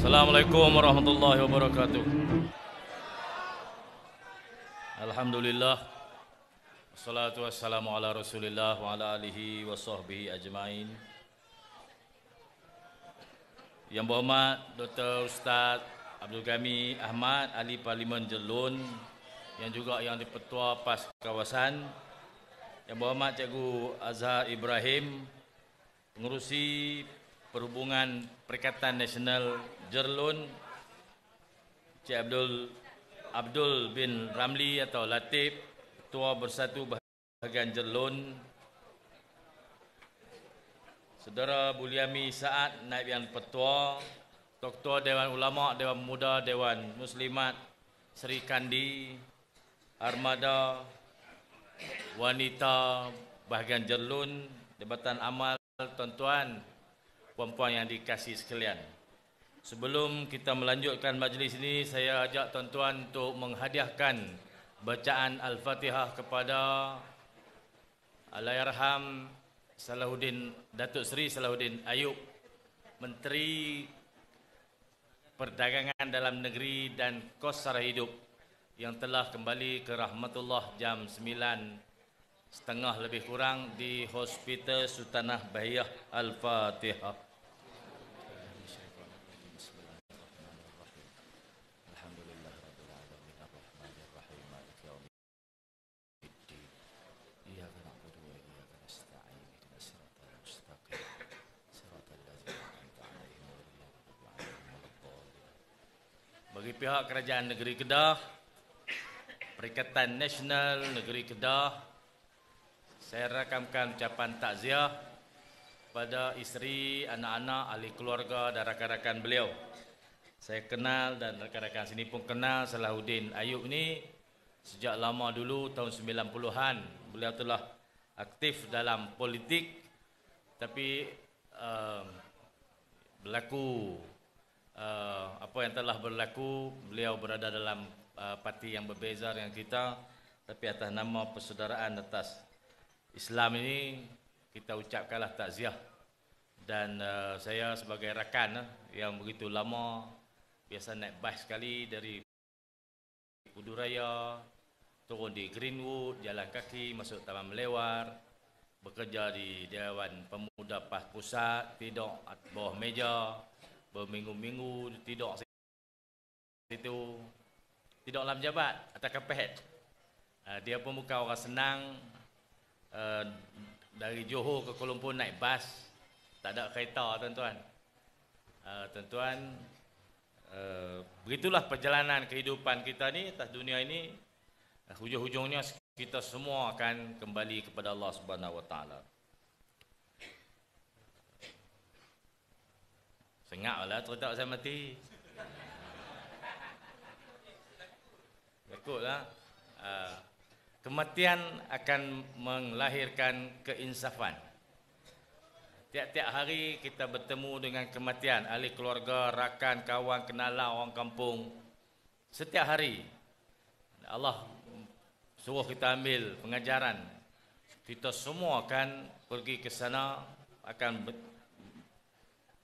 Assalamualaikum warahmatullahi wabarakatuh. Alhamdulillah. Wassalatu wassalamu ala Rasulillah wa ala alihi wa sahbihi ajmain. Yang berhormat Dr. Ustaz Abdul Ghani Ahmad, Ahli Parlimen Jerlun, yang juga yang di-Petua PAS Kawasan. Yang berhormat Cikgu Azhar Ibrahim, Pengerusi Perhubungan Perikatan Nasional Jerlun, Cik Abdul bin Ramli atau Latif, Ketua Bersatu Bahagian Jerlun, Saudara Buliami Saad, Naib Yang Petua, Ketua Dewan Ulama, Dewan Pemuda, Dewan Muslimat Seri Kandi, Armada Wanita Bahagian Jerlun, Jabatan Amal, tuan-tuan, puan-puan yang dikasihi sekalian. Sebelum kita melanjutkan majlis ini, saya ajak tuan-tuan untuk menghadiahkan bacaan Al-Fatihah kepada Allahyarham Datuk Seri Salahuddin Ayub, Menteri Perdagangan Dalam Negeri dan Kos Sara Hidup, yang telah kembali ke rahmatullah jam 9:30 lebih kurang di Hospital Sultanah Bahiyah. Al-Fatihah. Bagi pihak Kerajaan Negeri Kedah, Perikatan Nasional Negeri Kedah, saya rakamkan ucapan takziah pada isteri, anak-anak, ahli keluarga dan rakan-rakan beliau. Saya kenal dan rakan-rakan sini pun kenal Salahuddin Ayub ni sejak lama dulu, tahun 90-an. Beliau telah aktif dalam politik, tapi berlaku apa yang telah berlaku, beliau berada dalam parti yang berbeza dengan kita, tapi atas nama persaudaraan atas Islam ini kita ucapkanlah takziah. Dan saya sebagai rakan yang begitu lama, biasa naik bas sekali dari Kuduraya, turun di Greenwood, jalan kaki masuk Taman Melewar, bekerja di Dewan Pemuda PAS Pusat, tidur bawah meja berminggu-minggu, tidur situ, tidur dalam jabat atas kapet. Dia pun bukan orang senang. Dari Johor ke Kuala Lumpur naik bas, tak ada kereta, tuan-tuan. Tuan-tuan, begitulah perjalanan kehidupan kita ni atas dunia ini. Hujung-hujungnya kita semua akan kembali kepada Allah Subhanahu Wa Taala. Sengaklah cerita saya mati. Takutlah. Kematian akan melahirkan keinsafan. Tiap-tiap hari kita bertemu dengan kematian, ahli keluarga, rakan, kawan, kenalan, orang kampung. Setiap hari Allah suruh kita ambil pengajaran. Kita semua akan pergi ke sana, akan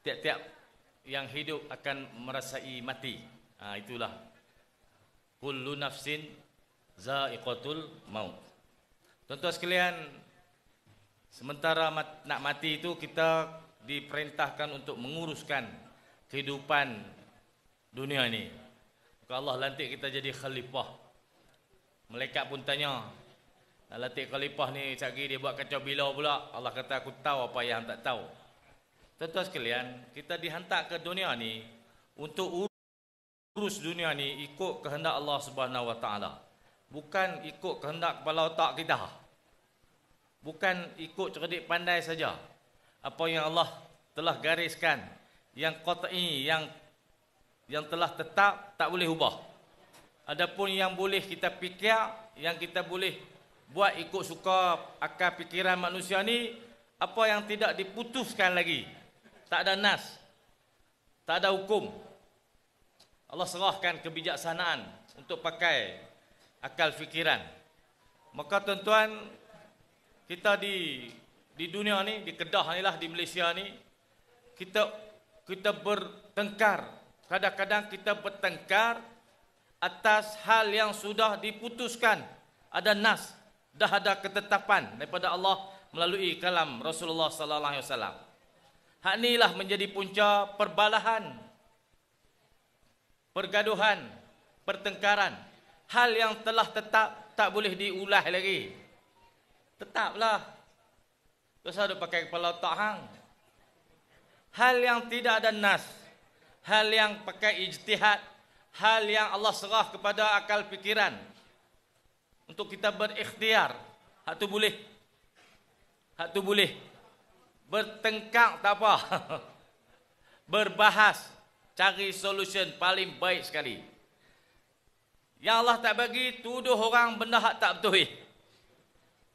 tiap-tiap yang hidup akan merasai mati. Itulah kullu nafsin za'iqatul maut. Tuan-tuan sekalian, sementara nak mati itu kita diperintahkan untuk menguruskan kehidupan dunia ini. Kalau Allah lantik kita jadi khalifah, malaikat pun tanya, nak lantik khalifah ni sekali dia buat kacau bila pula? Allah kata, aku tahu apa yang tak tahu. Tuan-tuan sekalian, kita dihantar ke dunia ni untuk urus dunia ni ikut kehendak Allah Subhanahu Wa Taala. Bukan ikut kehendak kepala otak kita. Bukan ikut cerdik pandai saja. Apa yang Allah telah gariskan, yang qat'i, yang telah tetap, tak boleh ubah. Adapun yang boleh kita fikir, yang kita boleh buat ikut suka akal fikiran manusia ni, apa yang tidak diputuskan lagi, tak ada nas, tak ada hukum, Allah serahkan kebijaksanaan untuk pakai akal fikiran. Maka tuan-tuan, kita di dunia ni, di Kedah ni lah, di Malaysia ni, kita bertengkar kadang-kadang kita bertengkar atas hal yang sudah diputuskan. Ada nas, dah ada ketetapan daripada Allah melalui kalam Rasulullah sallallahu alaihi wasallam. Hak inilah menjadi punca perbalahan, pergaduhan, pertengkaran. Hal yang telah tetap tak boleh diulah lagi. Tetaplah. Terus ada pakai kepala otak hang. Hal yang tidak ada nas, hal yang pakai ijtihad, hal yang Allah serah kepada akal fikiran untuk kita berikhtiar. Hak tu boleh. Hak tu boleh. Bertengkar tak apa. Berbahas, cari solution paling baik sekali. Yang Allah tak bagi, tuduh orang benda hak tak betul.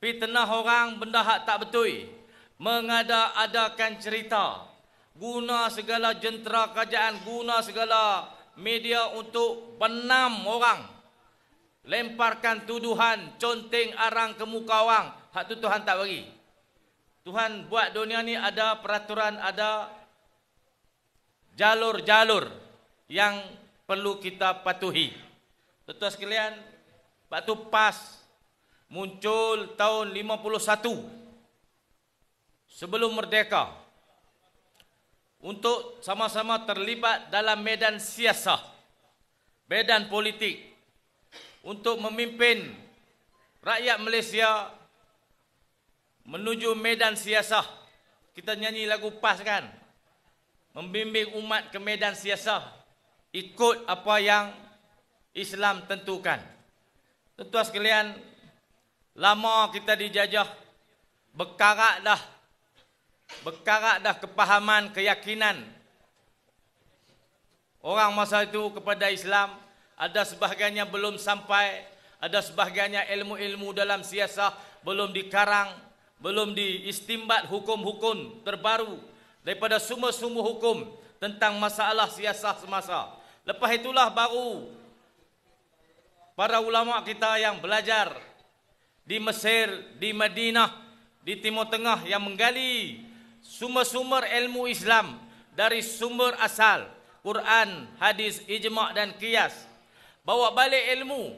Fitnah orang benda hak tak betul. Mengada-adakan cerita. Guna segala jentera kerajaan, guna segala media untuk benam orang. Lemparkan tuduhan, conteng arang ke muka orang. Hak tu Tuhan tak bagi. Tuhan buat dunia ni ada peraturan, ada jalur-jalur yang perlu kita patuhi. Tuan-tuan sekalian, waktu PAS muncul tahun 51 sebelum merdeka untuk sama-sama terlibat dalam medan siasah, medan politik untuk memimpin rakyat Malaysia menuju medan siasah. Kita nyanyi lagu PAS kan? Membimbing umat ke medan siasah ikut apa yang Islam tentukan. Tuan-tuan sekalian, lama kita dijajah, berkarat dah kepahaman, keyakinan orang masa itu kepada Islam. Ada sebahagiannya belum sampai, ada sebahagiannya ilmu-ilmu dalam siasah belum dikarang, belum diistimbat hukum-hukum terbaru daripada sumber-sumber hukum tentang masalah siasah semasa. Lepas itulah baru para ulama kita yang belajar di Mesir, di Madinah, di Timur Tengah yang menggali sumber-sumber ilmu Islam dari sumber asal, Quran, hadis, ijma' dan qiyas. Bawa balik ilmu.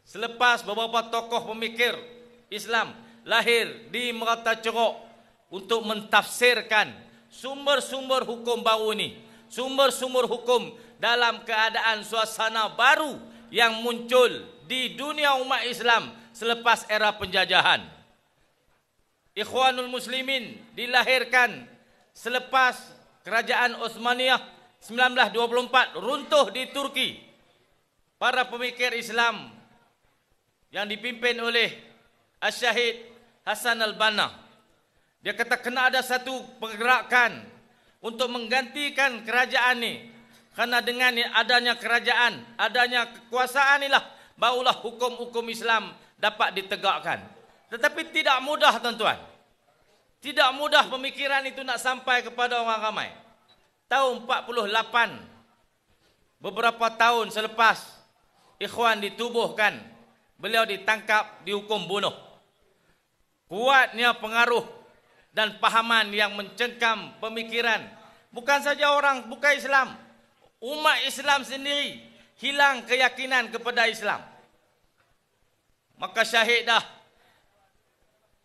Selepas beberapa tokoh pemikir Islam lahir di Merata Cerok untuk mentafsirkan sumber-sumber hukum baru ini. Sumber-sumber hukum dalam keadaan suasana baru yang muncul di dunia umat Islam selepas era penjajahan. Ikhwanul Muslimin dilahirkan selepas kerajaan Osmaniyah 1924 runtuh di Turki. Para pemikir Islam yang dipimpin oleh Asy-Syahid Hasan al-Banna, dia kata kena ada satu pergerakan untuk menggantikan kerajaan ini. Karena dengan adanya kerajaan, adanya kekuasaan inilah barulah hukum-hukum Islam dapat ditegakkan. Tetapi tidak mudah, tuan-tuan. Tidak mudah pemikiran itu nak sampai kepada orang ramai. Tahun 48, beberapa tahun selepas Ikhwan ditubuhkan, beliau ditangkap, dihukum bunuh. Kuatnya pengaruh dan pahaman yang mencengkam pemikiran. Bukan saja orang bukan Islam, umat Islam sendiri hilang keyakinan kepada Islam. Maka syahid dah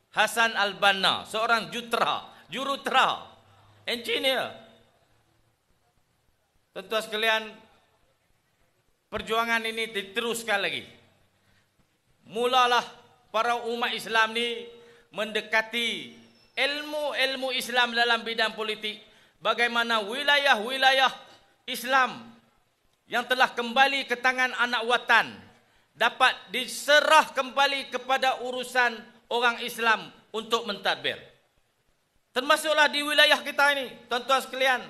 Hasan al-Banna, seorang jurutera, engineer. Tuan-tuan sekalian, perjuangan ini diteruskan lagi. Mulalah para umat Islam ni mendekati ilmu-ilmu Islam dalam bidang politik. Bagaimana wilayah-wilayah Islam yang telah kembali ke tangan anak watan dapat diserah kembali kepada urusan orang Islam untuk mentadbir. Termasuklah di wilayah kita ini, tuan-tuan sekalian.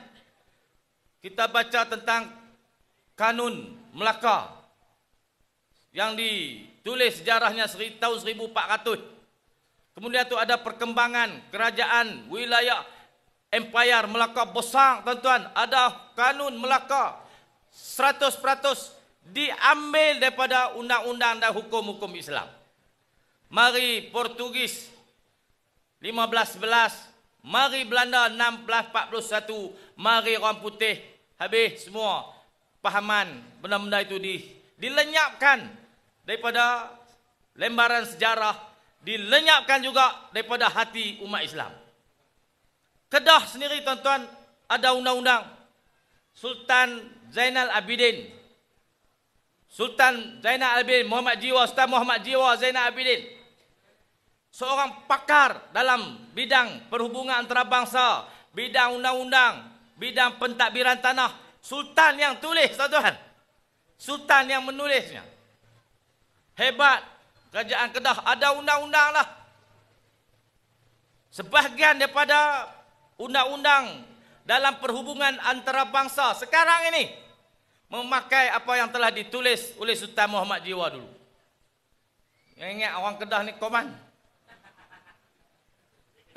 Kita baca tentang Kanun Melaka yang ditulis sejarahnya tahun 1400. Kemudian tu ada perkembangan kerajaan wilayah Empire Melaka besar, tuan-tuan. Ada Kanun Melaka 100% diambil daripada undang-undang dan hukum-hukum Islam. Mari Portugis 1511, mari Belanda 1641, mari orang putih habis semua pahaman benda-benda itu dilenyapkan daripada lembaran sejarah, dilenyapkan juga daripada hati umat Islam. Kedah sendiri tuan-tuan ada undang-undang Sultan Zainal Abidin. Sultan Zainal Abidin Sultan Muhammad Jiwa Zainal Abidin, seorang pakar dalam bidang perhubungan antarabangsa, bidang undang-undang, bidang pentadbiran tanah. Sultan yang tulis tuan-tuan. Sultan yang menulisnya. Hebat. Kerajaan Kedah ada undang-undang lah. Sebahagian daripada undang-undang dalam perhubungan antarabangsa sekarang ini memakai apa yang telah ditulis oleh Sultan Muhammad Jiwa dulu. Yang ingat orang Kedah ni koman.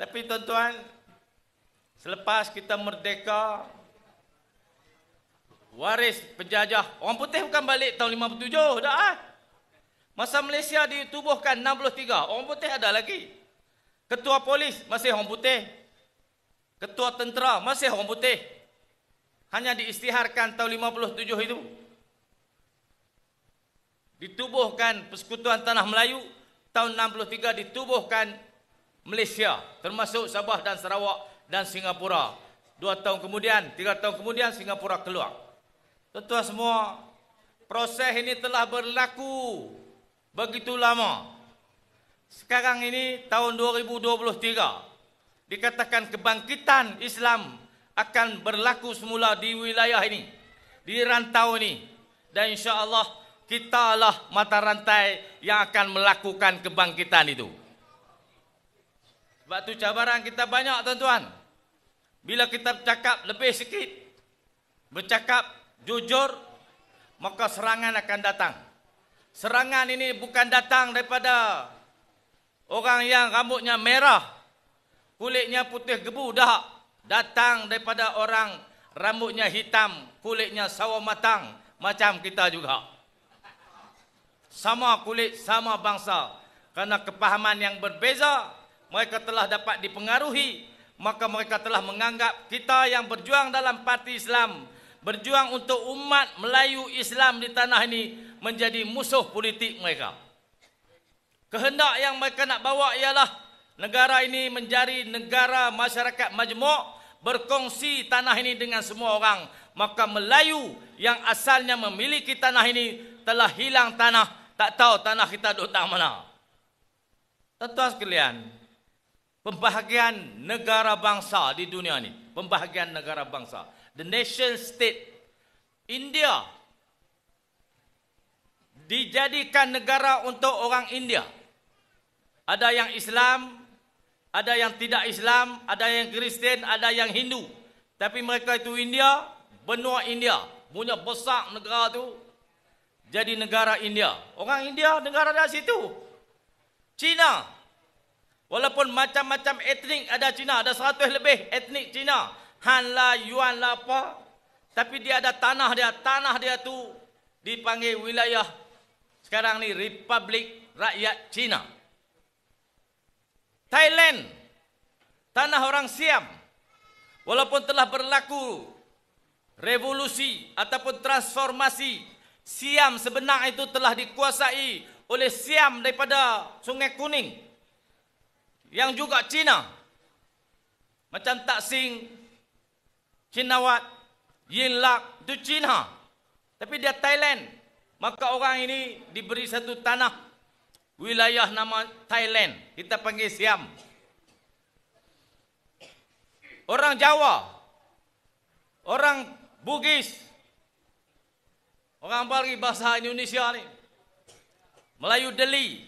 Tapi tuan-tuan, selepas kita merdeka, waris penjajah, orang putih bukan balik tahun 57 dah. Masa Malaysia ditubuhkan 63, orang putih ada lagi. Ketua polis masih orang putih. Ketua tentera masih orang putih. Hanya diisytiharkan tahun 57 itu. Ditubuhkan Persekutuan Tanah Melayu, tahun 63 ditubuhkan Malaysia, termasuk Sabah dan Sarawak dan Singapura. 2 tahun kemudian, 3 tahun kemudian Singapura keluar. Tuan-tuan semua, proses ini telah berlaku begitu lama. Sekarang ini tahun 2023, dikatakan kebangkitan Islam akan berlaku semula di wilayah ini, di rantau ini. Dan insya-Allah kitalah mata rantai yang akan melakukan kebangkitan itu. Sebab itu cabaran kita banyak tuan-tuan. Bila kita bercakap lebih sikit, bercakap jujur, maka serangan akan datang. Serangan ini bukan datang daripada orang yang rambutnya merah, kulitnya putih gebu, dah. Datang daripada orang rambutnya hitam, kulitnya sawo matang, macam kita juga. Sama kulit, sama bangsa. Karena kepahaman yang berbeza, mereka telah dapat dipengaruhi, maka mereka telah menganggap kita yang berjuang dalam parti Islam, berjuang untuk umat Melayu Islam di tanah ini, menjadi musuh politik mereka. Kehendak yang mereka nak bawa ialah negara ini menjadi negara masyarakat majmuk, berkongsi tanah ini dengan semua orang. Maka Melayu yang asalnya memiliki tanah ini telah hilang tanah, tak tahu tanah kita duduk tak mana. Tuan-tuan sekalian, pembahagian negara bangsa di dunia ini, pembahagian negara bangsa, the nation state, India dijadikan negara untuk orang India. Ada yang Islam, ada yang tidak Islam, ada yang Kristian, ada yang Hindu. Tapi mereka itu India, benua India, punya besar negara tu, jadi negara India. Orang India negara dari situ. Cina, walaupun macam-macam etnik ada Cina, ada 100 lebih etnik Cina, Han lah, Yuan lah apa, tapi dia ada tanah dia tu dipanggil wilayah sekarang ni Republik Rakyat Cina. Thailand, tanah orang Siam, walaupun telah berlaku revolusi ataupun transformasi, Siam sebenar itu telah dikuasai oleh Siam daripada Sungai Kuning, yang juga Cina. Macam Taksing, Chinawat, Yinlak, itu Cina. Tapi dia Thailand. Maka orang ini diberi satu tanah, wilayah nama Thailand. Kita panggil Siam. Orang Jawa, orang Bugis, orang apa lagi bahasa Indonesia ni? Melayu Deli.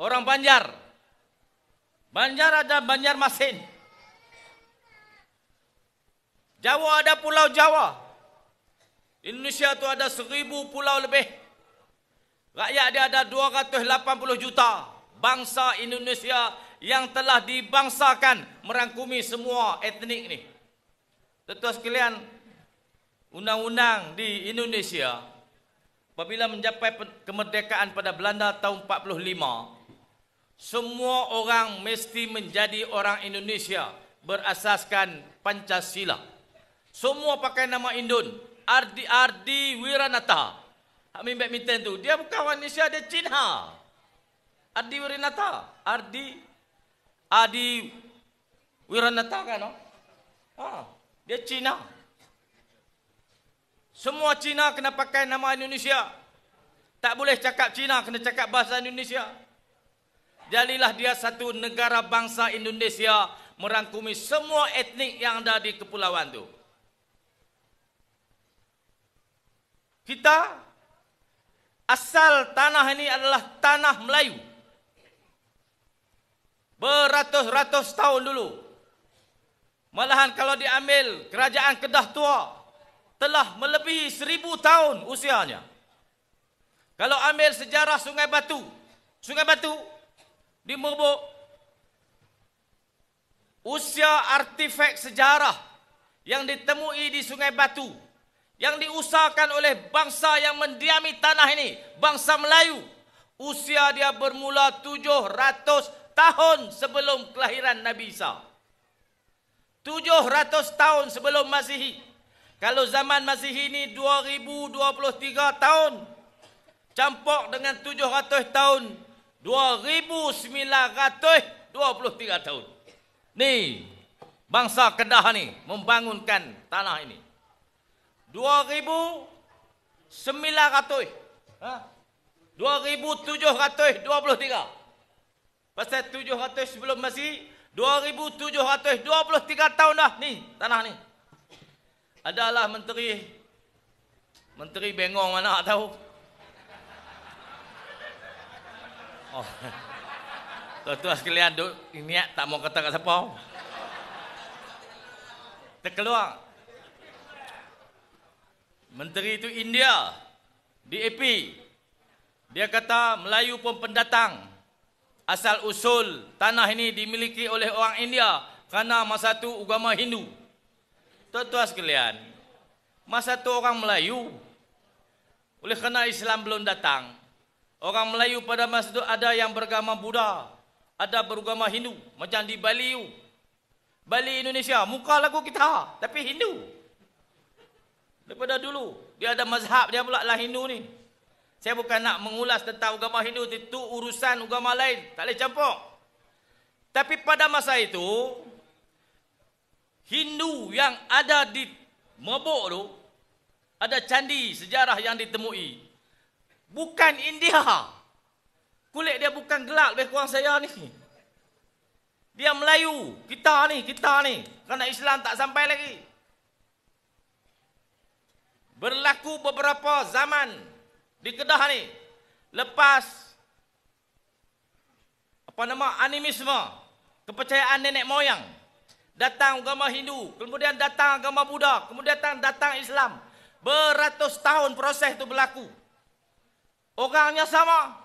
Orang Banjar. Banjar ada Banjarmasin. Jawa ada Pulau Jawa. Indonesia tu ada 1000 pulau lebih. Rakyat dia ada 280 juta. Bangsa Indonesia yang telah dibangsakan merangkumi semua etnik ni. Tuan-tuan sekalian, undang-undang di Indonesia apabila mencapai kemerdekaan pada Belanda tahun 45, semua orang mesti menjadi orang Indonesia berasaskan Pancasila. Semua pakai nama Indon. Ardi Wiranata. Hak main badminton tu. Dia bukan orang Indonesia, dia Cina. Ardi Wiranata. Ardi Wiranata kan? Dia Cina. Semua Cina kena pakai nama Indonesia. Tak boleh cakap Cina, kena cakap bahasa Indonesia. Jadilah dia satu negara bangsa Indonesia, merangkumi semua etnik yang ada di kepulauan tu. Kita, asal tanah ini adalah tanah Melayu. Beratus-ratus tahun dulu. Malahan kalau diambil kerajaan Kedah Tua, telah melebihi 1000 tahun usianya. Kalau ambil sejarah Sungai Batu di Merbuk, usia artifak sejarah yang ditemui di Sungai Batu, yang diusahakan oleh bangsa yang mendiami tanah ini, bangsa Melayu, usia dia bermula 700 tahun sebelum kelahiran Nabi Isa. 700 tahun sebelum Masihi. Kalau zaman Masihi ini 2023 tahun, campur dengan 700 tahun, 2923 tahun. Ni bangsa Kedah ni membangunkan tanah ini. 2900, 2723. Pasal 700 sebelum Masihi, 2723 tahun dah ni tanah ni. Adalah menteri bengong mana tak tahu. Tuan-tuan sekalian, niat tak mau kata kat siapa. Terkeluar. Menteri itu India, DAP. Dia kata Melayu pun pendatang. Asal usul tanah ini dimiliki oleh orang India kerana masa itu agama Hindu. Tuan-tuan sekalian, masa itu orang Melayu, oleh kerana Islam belum datang, orang Melayu pada masa itu ada yang beragama Buddha, ada beragama Hindu, macam di Bali. Bali Indonesia, muka lagu kita, tapi Hindu. Daripada dulu, dia ada mazhab dia pula lah Hindu ni. Saya bukan nak mengulas tentang agama Hindu, itu urusan agama lain, tak boleh campur. Tapi pada masa itu, Hindu yang ada di Merbuk tu, ada candi sejarah yang ditemui. Bukan India. Kulit dia bukan gelap, lebih kurang saya ni. Dia Melayu. Kita ni. Kerana Islam tak sampai lagi. Berlaku beberapa zaman di Kedah ni. Lepas animisme, kepercayaan nenek moyang. Datang agama Hindu, kemudian datang agama Buddha, kemudian datang Islam. Beratus tahun proses itu berlaku. Orangnya sama,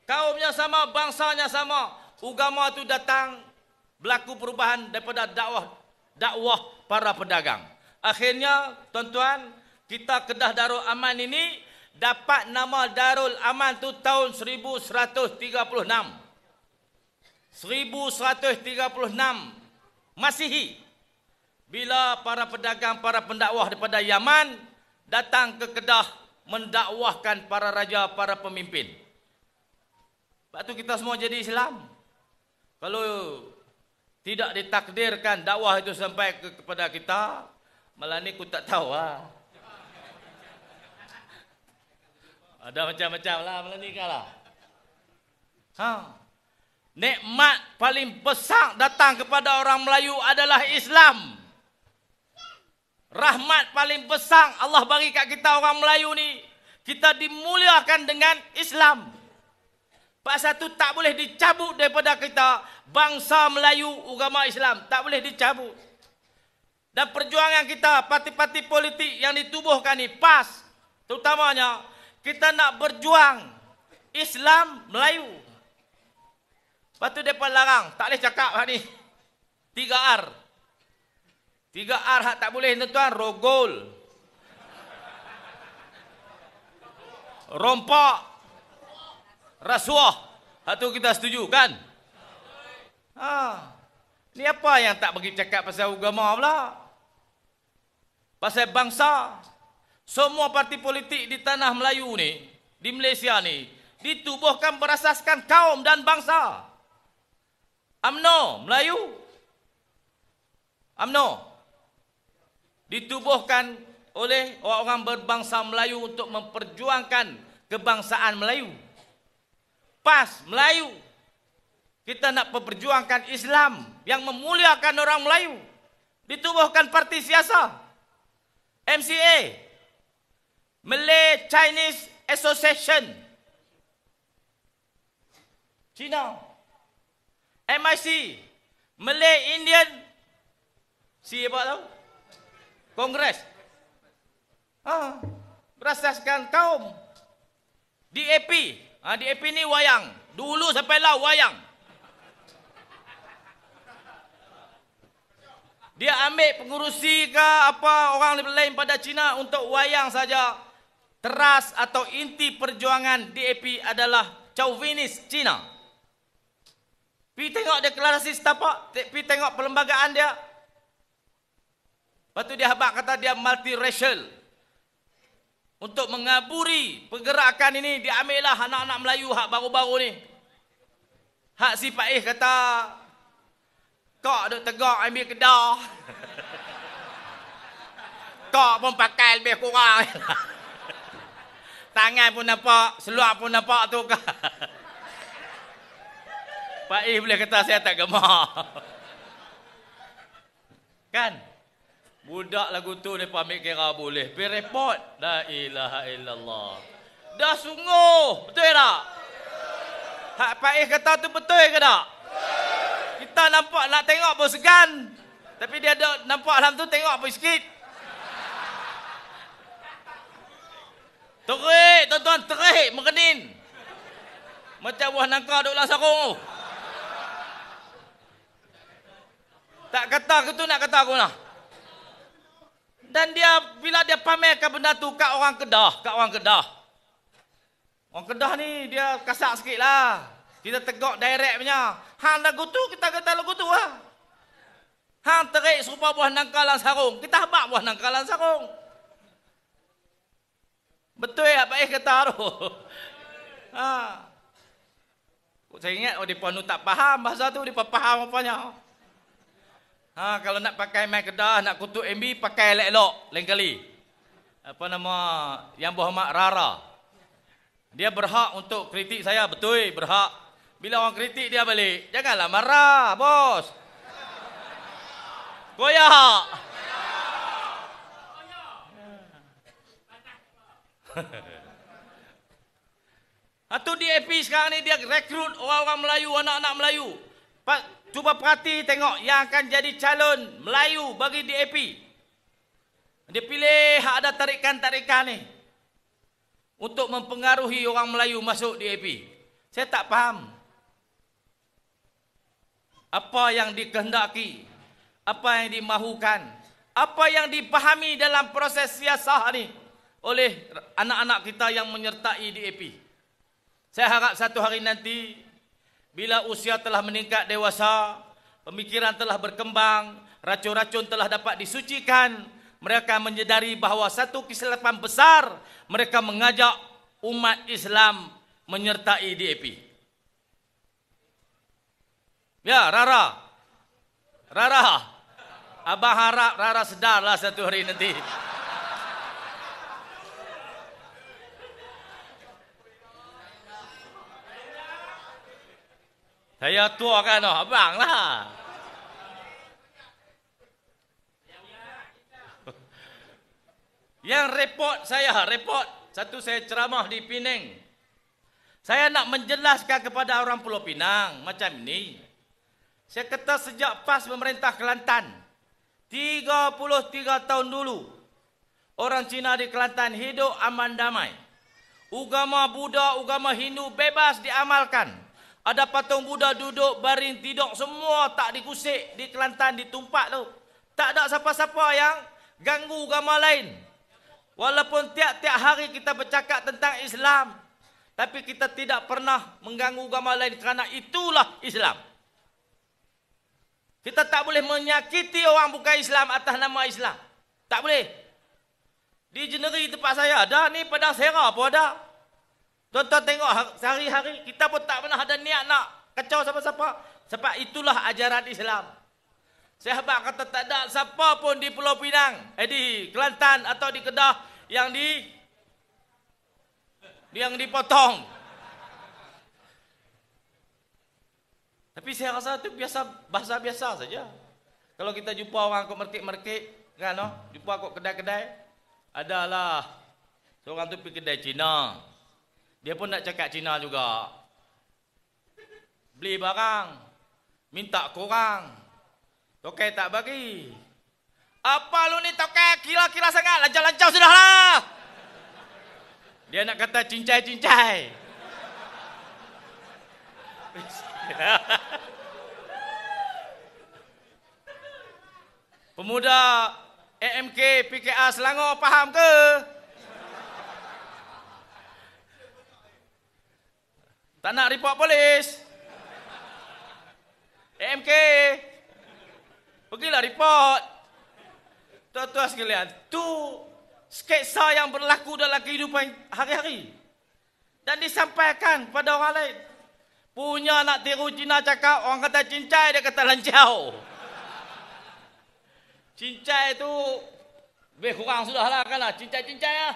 kaumnya sama, bangsanya sama. Agama itu datang, berlaku perubahan daripada dakwah para pedagang. Akhirnya, tuan-tuan, kita Kedah Darul Aman ini dapat nama Darul Aman itu tahun 1136. 1136 Masihi. Bila para pedagang, para pendakwah daripada Yaman datang ke Kedah mendakwahkan para raja, para pemimpin. Sebab tu kita semua jadi Islam. Kalau tidak ditakdirkan dakwah itu sampai kepada kita, malah ni aku tak tahu lah. Ada macam-macam lah malah ni kalah. Nikmat paling besar datang kepada orang Melayu adalah Islam. Rahmat paling besar Allah bagi kat kita orang Melayu ni, kita dimuliakan dengan Islam. Pasal tu tak boleh dicabut daripada kita, bangsa Melayu agama Islam, tak boleh dicabut. Dan perjuangan kita, parti-parti politik yang ditubuhkan ni PAS, terutamanya kita nak berjuang Islam Melayu. Lepas tu mereka larang, tak boleh cakap hak ni 3R. 3R hak tak boleh tuan-tuan, rogol, rompak, rasuah. Hak tu kita setuju kan? Ni apa yang tak bagi cakap pasal agama pula? pasal bangsa. Semua parti politik di tanah Melayu ni, di Malaysia ni, ditubuhkan berasaskan kaum dan bangsa. UMNO Melayu, UMNO ditubuhkan oleh orang-orang berbangsa Melayu untuk memperjuangkan kebangsaan Melayu. PAS Melayu, kita nak memperjuangkan Islam yang memuliakan orang Melayu. Ditubuhkan parti siasa. MCA, Malay Chinese Association, Cina. MIC, Malay Indian, apa tahu? Kongres. Berasaskan kaum. DAP, DAP ni wayang. Dulu sampai lah wayang. Dia ambil pengurusi ke apa orang lain pada Cina untuk wayang saja. Teras atau inti perjuangan DAP adalah chauvinis Cina. Pergi tengok deklarasi setapak, pergi tengok perlembagaan dia. Lepas tu dia habaq kata dia multiracial. Untuk mengaburi pergerakan ini, dia ambil lah anak-anak Melayu hak baru-baru ni. Hak si Pak kata, kau duk tegak ambil Kedah. Kau pun pakai lebih kurang. Tangan pun nampak, seluar pun nampak tu kan. Pak boleh kata saya tak gemar. Kan? Budak lagu tu mereka ambil kira boleh. Pergi report. La ilaha illallah. Dah sungguh. Betul tak? Hak Pak kata tu betul ke tak? Kita nampak nak tengok pun segan. Tapi dia ada nampak dalam tu tengok pun sikit. Terik, tuan-tuan, terik, mengenin. Macam buah nangka duduk dalam sarung. Tak kata ke tu nak kata aku lah. Dan dia, bila dia pamerkan benda tu kat orang Kedah, Orang Kedah ni dia kasar sikit lah. Kita tegak direct punya. Hang lagu tu, kita kata lagu tu lah. Hang terik serupa buah nangka dalam sarung. Kita habak buah nangka dalam sarung. Betul ya Pak kata tu. Saya ingat mereka tak faham bahasa tu, mereka faham apanya. Kalau nak pakai mic Kedah, nak kutuk MB, pakai elok-elok lain kali. Apa nama, Yang Berhormat Rara. Dia berhak untuk kritik saya, betul, berhak. Bila orang kritik dia balik, janganlah marah, bos. Koyak. Atau DAP sekarang ni dia rekrut orang-orang Melayu, anak-anak Melayu. Cuba perhati tengok yang akan jadi calon Melayu bagi DAP. Dia pilih ada tarikan-tarikan ni untuk mempengaruhi orang Melayu masuk DAP. Saya tak faham apa yang dikehendaki, apa yang dimahukan, apa yang dipahami dalam proses siasah ni oleh anak-anak kita yang menyertai DAP. Saya harap satu hari nanti, bila usia telah meningkat dewasa, pemikiran telah berkembang, racun-racun telah dapat disucikan, mereka menyedari bahawa satu kesilapan besar, mereka mengajak umat Islam menyertai DAP. Ya, Rara. Abang harap Rara sedarlah satu hari nanti. Saya tua kan, abang lah. Yang report, satu saya ceramah di Penang. Saya nak menjelaskan kepada orang Pulau Pinang macam ini. Saya kata sejak PAS pemerintah Kelantan, 33 tahun dulu, orang Cina di Kelantan hidup aman damai. Agama Buddha, agama Hindu bebas diamalkan. Ada patung Buddha duduk, baring, tidur, semua tak dikusik di Kelantan, ditumpak tu. Tak ada siapa-siapa yang ganggu agama lain. Walaupun tiap-tiap hari kita bercakap tentang Islam, tapi kita tidak pernah mengganggu agama lain kerana itulah Islam. Kita tak boleh menyakiti orang bukan Islam atas nama Islam. Tak boleh. Di Jeneri tempat saya ada, ni Padang Serah pun ada. Tuan-tuan tengok sehari-hari, kita pun tak pernah ada niat nak kacau siapa-siapa. Sebab itulah ajaran Islam. Sahabat kata tak ada siapa pun di Pulau Pinang, di Kelantan atau di Kedah yang dipotong. Tapi saya rasa itu bahasa biasa saja. Kalau kita jumpa orang kok merkik-merkik, kan, jumpa kok kedai-kedai, adalah seorang tu pergi kedai Cina. Dia pun nak cakap Cina juga. Beli barang, minta korang. Tokai tak bagi. Apa lu ni tokai? Kira-kira sangat. Lancar-lancar sudahlah. Dia nak kata cincai-cincai. Pemuda AMK PKR Selangor faham ke? Tak nak report polis? AMK, pergilah report. Tuan-tuan sekalian, tu sketsa yang berlaku dalam kehidupan hari-hari. Dan disampaikan kepada orang lain. Punya nak tiru Cina cakap, orang kata cincai, dia kata lancau. Cincai tu lebih kurang sudahlah kan lah. Cincai-cincai lah.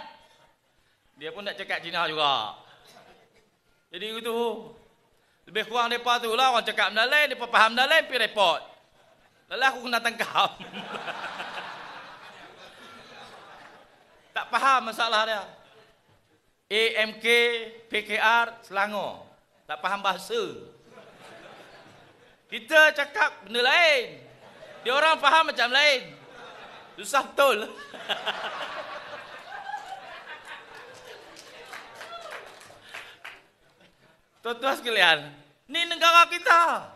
Dia pun nak cakap Cina juga. Jadi itu lebih kurang mereka tu lah. Orang cakap benda lain, mereka faham benda lain, pergi report. Lalu aku kena tangkap. Tak faham masalah dia. AMK PKR Selangor. Tak faham bahasa. Kita cakap benda lain. Dia orang faham macam lain. Susah betul. Tuan-tuan sekalian, ni negara kita.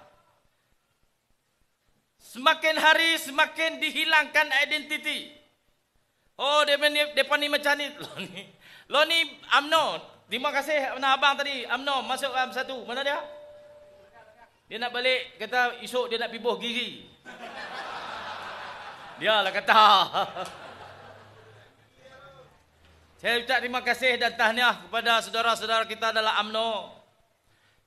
Semakin hari semakin dihilangkan identiti. Oh, depa ni macam ni. Lo ni UMNO. Terima kasih abang tadi. UMNO masuk satu. Mana dia? Dia nak balik, kata esok dia nak pibuh gigi. Dia lah kata. Saya ucap terima kasih dan tahniah kepada saudara-saudara kita dalam UMNO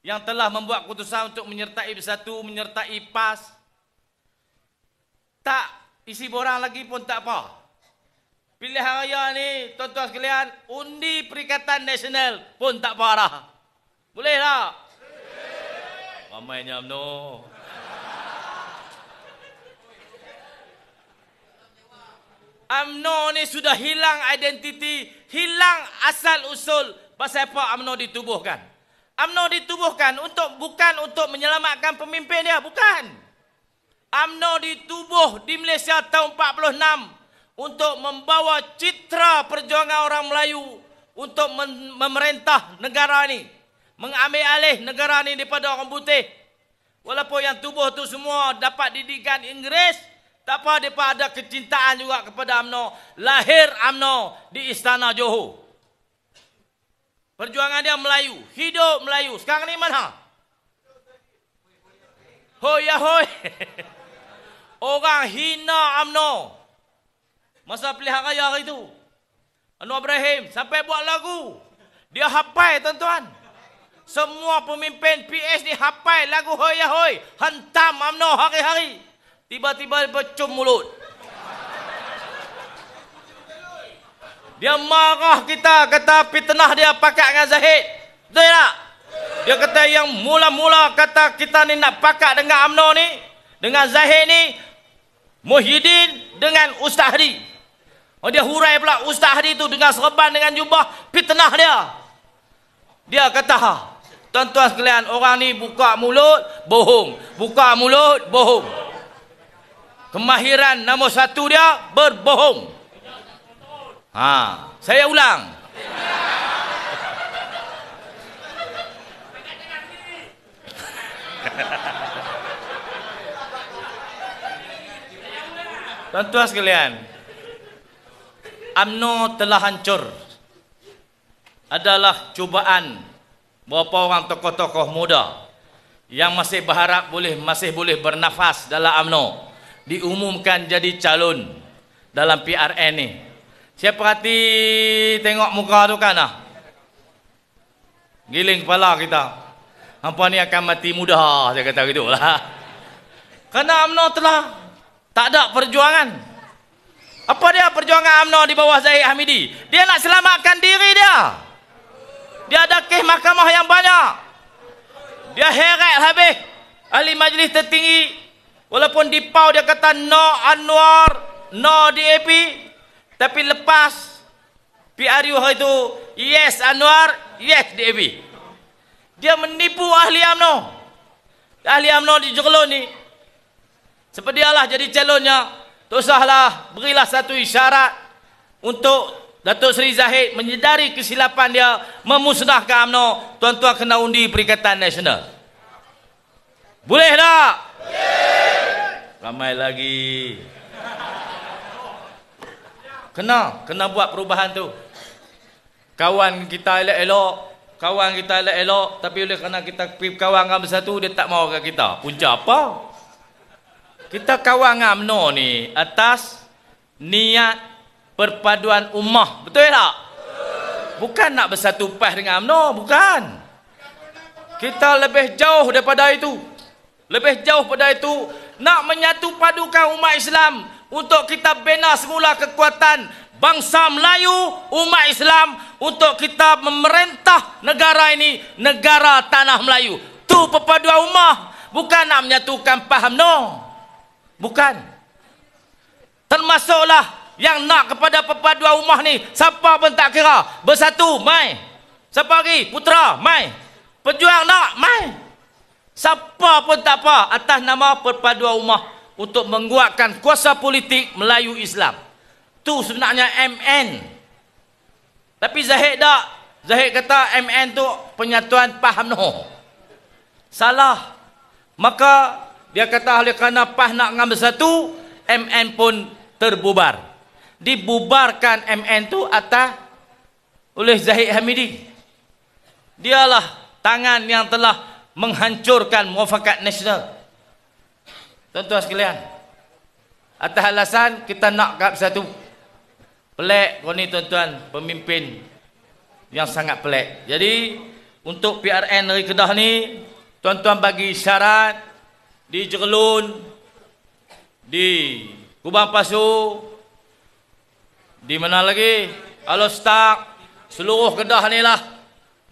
yang telah membuat keputusan untuk menyertai Bersatu, menyertai PAS. Tak isi borang lagi pun tak apa. Pilihan raya ni, tuan-tuan sekalian, undi Perikatan Nasional pun tak parah. Boleh tak? Ramainya UMNO. UMNO ni sudah hilang identiti, hilang asal usul pasal apa UMNO ditubuhkan. UMNO ditubuhkan bukan untuk menyelamatkan pemimpin dia, bukan. UMNO ditubuh di Malaysia tahun 46 untuk membawa citra perjuangan orang Melayu untuk memerintah negara ini, mengambil alih negara ini daripada orang putih. Walaupun yang tubuh tu semua dapat didikan Inggeris, tak apa, mereka ada kecintaan juga kepada UMNO. Lahir UMNO di Istana Johor. Perjuangan dia Melayu, hidup Melayu. Sekarang ni mana? Hoi ya hoi. Orang hina UMNO. Masa pilihan raya hari itu. Anwar Ibrahim sampai buat lagu. Dia hafal, tuan-tuan. Semua pemimpin PS ni hafal lagu hoi ya hoi. Hantam UMNO hari-hari. Tiba-tiba bercum mulut. Dia marah kita, kata fitnah dia pakat dengan Zahid. Betul tak? Dia kata yang mula-mula kata kita ni nak pakat dengan UMNO ni, dengan Zahid ni, Muhyiddin dengan Ustaz Hadi. Oh, dia hurai pula Ustaz Hadi tu dengan serban, dengan jubah, fitnah dia. Dia kata, tuan-tuan sekalian, orang ni buka mulut, bohong. Buka mulut, bohong. Kemahiran nombor satu dia, berbohong. Saya ulang. Tuan-tuan sekalian, UMNO telah hancur. Adalah cubaan beberapa orang tokoh-tokoh muda yang masih berharap masih boleh bernafas dalam UMNO diumumkan jadi calon dalam PRN ni. Siapa hati tengok muka tu kan giling kepala kita. Hampa ni akan mati mudah, saya kata gitu lah. Kerana UMNO telah tak ada perjuangan. Apa dia perjuangan UMNO di bawah Zahid Hamidi? Dia nak selamatkan diri dia. Dia ada kes mahkamah yang banyak. Dia heret habis ahli majlis tertinggi. Walaupun di PAU dia kata no Anwar, no DAP. Tapi lepas PRU itu yes Anwar, yes DAP. Dia menipu ahli UMNO. Ahli UMNO di Jerlun ni. Sepedialah jadi calonnya. Tak usahlah, berilah satu isyarat untuk Datuk Seri Zahid menyedari kesilapan dia memusnahkan UMNO. Tuan-tuan kena undi Perikatan Nasional. Boleh tak? Boleh. Ramai lagi. Kena buat perubahan tu. Kawan kita elok-elok, tapi oleh kerana kita kawan dengan bersatu, dia tak mahu kat kita. Punca apa? Kita kawan dengan UMNO ni atas niat perpaduan ummah. Betul tak? Bukan nak bersatu pas dengan UMNO, bukan. Kita lebih jauh daripada itu. Lebih jauh pada itu, nak menyatu padukan umat Islam untuk kita bina semula kekuatan bangsa Melayu, umat Islam, untuk kita memerintah negara ini, negara tanah Melayu. Tu perpaduan ummah, bukan nak menyatukan paham, no. Bukan. Termasuklah yang nak kepada perpaduan ummah ni, siapa pun tak kira. Bersatu, mai. Siapa lagi? Putra, mai. Pejuang nak, mai. Siapa pun tak apa, atas nama perpaduan ummah untuk menguatkan kuasa politik Melayu Islam. Tu sebenarnya MN. Tapi Zahid tak. Zahid kata MN tu penyatuan paham, no. Salah. Maka dia kata oleh kerana PAH nak ngambil satu, MN pun terbubar. Dibubarkan MN tu atas oleh Zahid Hamidi. Dialah tangan yang telah menghancurkan Muafakat Nasional. Tuan-tuan sekalian, atas alasan kita nak kat satu. Pelik kau ni tuan-tuan, pemimpin yang sangat pelik. Jadi untuk PRN dari Kedah ni, tuan-tuan bagi syarat di Jerlun, di Kubang Pasu, di mana lagi, Alostak, seluruh Kedah ni lah.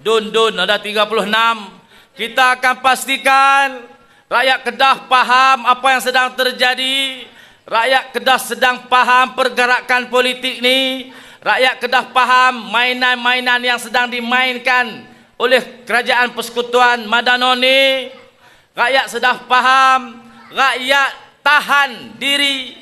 Dun ada 36. Kita akan pastikan rakyat Kedah faham apa yang sedang terjadi. Rakyat Kedah sedang faham pergerakan politik ni. Rakyat Kedah faham mainan-mainan yang sedang dimainkan oleh kerajaan persekutuan Madanon ni. Rakyat sedang faham. Rakyat tahan diri.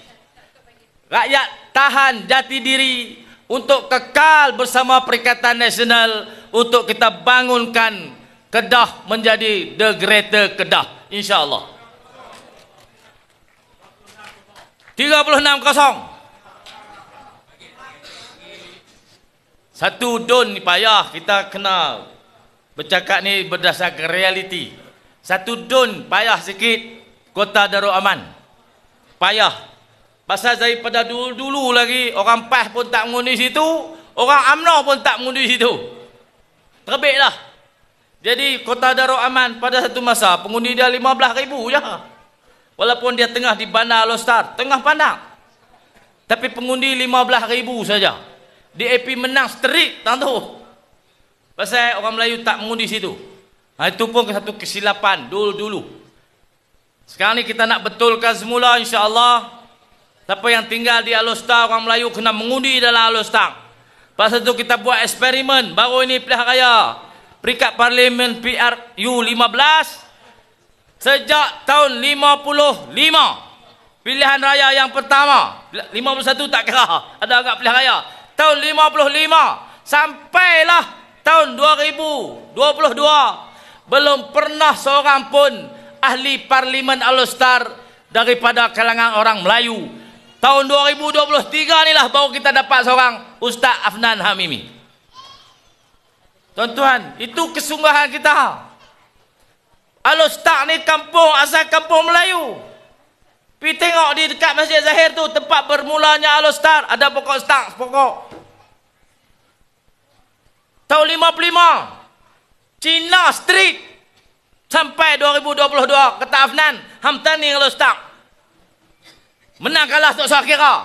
Rakyat tahan jati diri untuk kekal bersama Perikatan Nasional, untuk kita bangunkan Kedah menjadi the greater Kedah, insya-Allah. 36-0. Satu don ni payah, kita kena bercakap ni berdasarkan realiti. Satu don payah sikit, Kota Darul Aman. Payah. Pasal daripada dulu lagi, orang PAS pun tak mengundi situ, orang UMNO pun tak mengundi situ. Terbitlah. Jadi Kota Darul Aman pada satu masa pengundi dia 15,000 je. Walaupun dia tengah di Bandar Alostar, tengah pandang. Tapi pengundi 15,000 saja. DAP menang strik tang tu. Pasal orang Melayu tak mengundi situ. Itu pun satu kesilapan dulu. Sekarang ni kita nak betulkan semula, insya-Allah. Siapa yang tinggal di Alostar, orang Melayu kena mengundi dalam Alostar. Pasal tu kita buat eksperimen baru ini pilihan raya. Peringkat Parlimen PRU 15 sejak tahun 55. Pilihan raya yang pertama, 51 tak kira, ada agak pilihan raya. Tahun 55 sampailah tahun 2022 belum pernah seorang pun ahli Parlimen Alostar daripada kalangan orang Melayu. Tahun 2023 inilah baru kita dapat seorang Ustaz Afnan Hamimi. Tuan-tuan, itu kesungguhan kita. Alostar ni kampung, asal kampung Melayu. Pergi tengok di dekat Masjid Zahir tu, tempat bermulanya Alostar. Ada pokok stang, pokok Tahun 55. Cina Street. Sampai 2022. Kata Afnan. Hamtani kalau start. Menang kalah tak usah kira.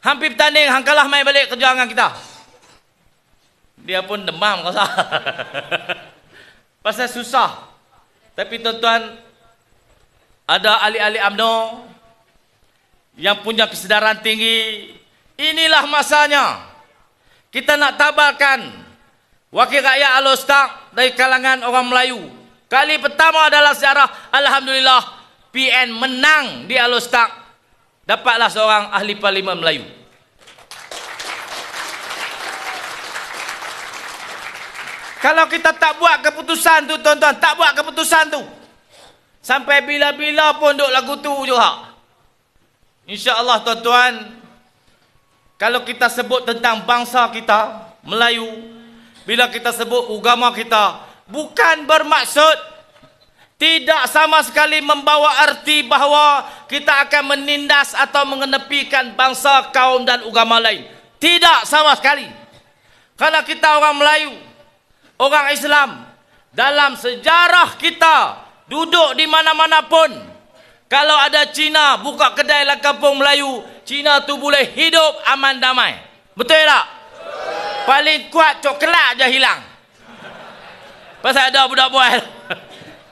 Hampir bertanding. Hang kalah main balik kerja dengan kita. Dia pun demam rasa. Pasal susah. Tapi tuan-tuan, ada ahli-ahli UMNO yang punya kesedaran tinggi. Inilah masanya. Kita nak tabarkan wakil rakyat Al-Ustaz dari kalangan orang Melayu. Kali pertama adalah sejarah, alhamdulillah, PN menang di Al-Ustaz. Dapatlah seorang ahli parlimen Melayu. Kalau kita tak buat keputusan tu, tuan-tuan, tak buat keputusan tu, sampai bila-bila pun duk lagu tu juga. InsyaAllah tuan-tuan, kalau kita sebut tentang bangsa kita, Melayu, bila kita sebut agama kita, bukan bermaksud tidak sama sekali membawa arti bahawa kita akan menindas atau mengenepikan bangsa, kaum dan agama lain. Tidak sama sekali. Karena kita orang Melayu, orang Islam, dalam sejarah kita duduk di mana-mana pun, kalau ada Cina buka kedai dalam kampung Melayu, Cina tu boleh hidup aman damai. Betul tak? Paling kuat coklat je hilang. Pasal ada budak bual.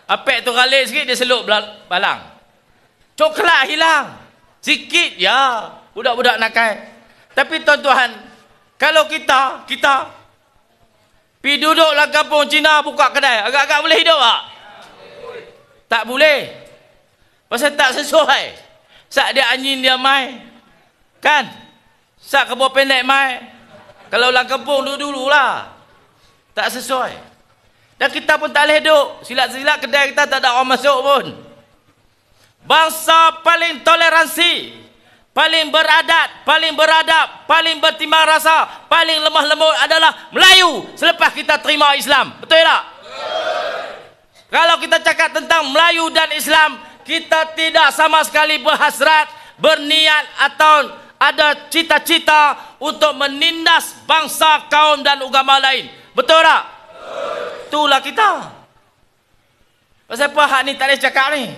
Apek tu ralik sikit dia seluk balang. Coklat hilang. Sikit ya budak-budak nakal. Tapi tuan-tuan, kalau kita pergi duduk dalam kampung Cina buka kedai, agak-agak boleh hidup tak? Tak boleh. Pasal tak sesuai. Sak dia anjing dia mai. Kan? Sak kebun pendek mai. Kalau dalam kampung dulu-dululah. Tak sesuai. Dan kita pun tak boleh hidup. Silat-silat kedai kita tak ada orang masuk pun. Bangsa paling toleransi, paling beradat, paling beradab, paling bertimbang rasa, paling lemah lembut adalah Melayu selepas kita terima Islam. Betul tak? Kalau kita cakap tentang Melayu dan Islam, kita tidak sama sekali berhasrat, berniat atau ada cita-cita untuk menindas bangsa, kaum dan agama lain. Betul tak? Itulah kita. Pasal apa hak ni tak boleh cakap ni?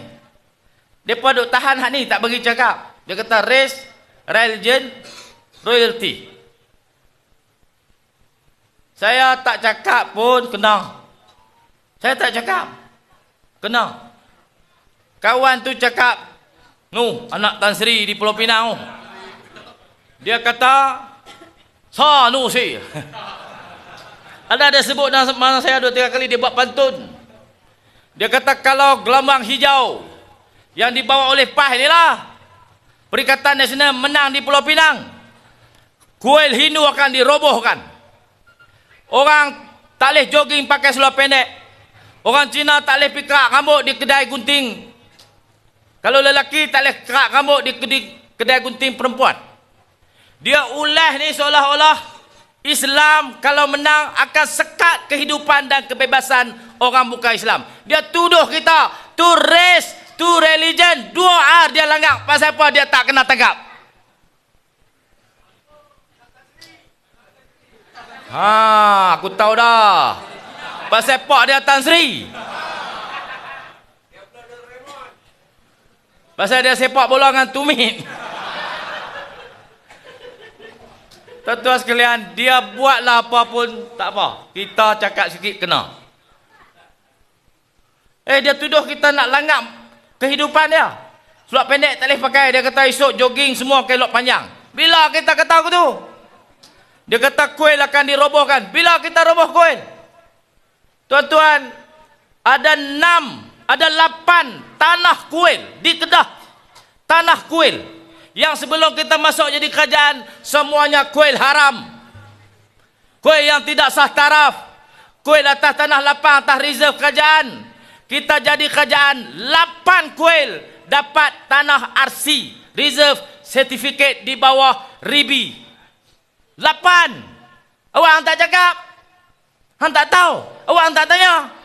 Mereka duk tahan hak ni, tak bagi cakap. Dia kata race, religion, royalty. Saya tak cakap pun kena. Saya tak cakap. Kena. Kawan tu cakap, anak Tan Sri di Pulau Pinang. Dia kata, si. Ada sebut nama saya 2-3 kali dia buat pantun. Dia kata kalau gelombang hijau yang dibawa oleh PAH inilah Perikatan Nasional menang di Pulau Pinang, kuil Hindu akan dirobohkan. Orang tak boleh jogging pakai seluar pendek. Orang Cina tak boleh pikak rambut di kedai gunting. Kalau lelaki tak boleh kerak rambut di kedai gunting perempuan. Dia ulah ni seolah-olah Islam kalau menang akan sekat kehidupan dan kebebasan orang bukan Islam. Dia tuduh kita tu race, tu religion, 2 R dia langgar. Pasal apa dia tak kena tangkap? Aku tahu dah. Pasal pak dia Tan Sri. Pasal dia sepak bola dengan tumit. Tuan-tuan sekalian, dia buatlah apa pun tak apa. Kita cakap sikit kena. Dia tuduh kita nak langgar kehidupan dia. Seluar pendek tak boleh pakai. Dia kata esok jogging semua pakai seluar panjang. Bila kita kata aku tu? Dia kata kuil akan dirobohkan. Bila kita roboh kuil? Tuan-tuan, ada 8 tanah kuil di Kedah. Tanah kuil. Yang sebelum kita masuk jadi kerajaan, semuanya kuil haram. Kuil yang tidak sah taraf. Kuil atas tanah lapang, atas reserve kerajaan. Kita jadi kerajaan, 8 kuil dapat tanah RC, reserve certificate di bawah RIBI. 8. Awak tak cakap? Hang tak tahu? Awak tak tanya?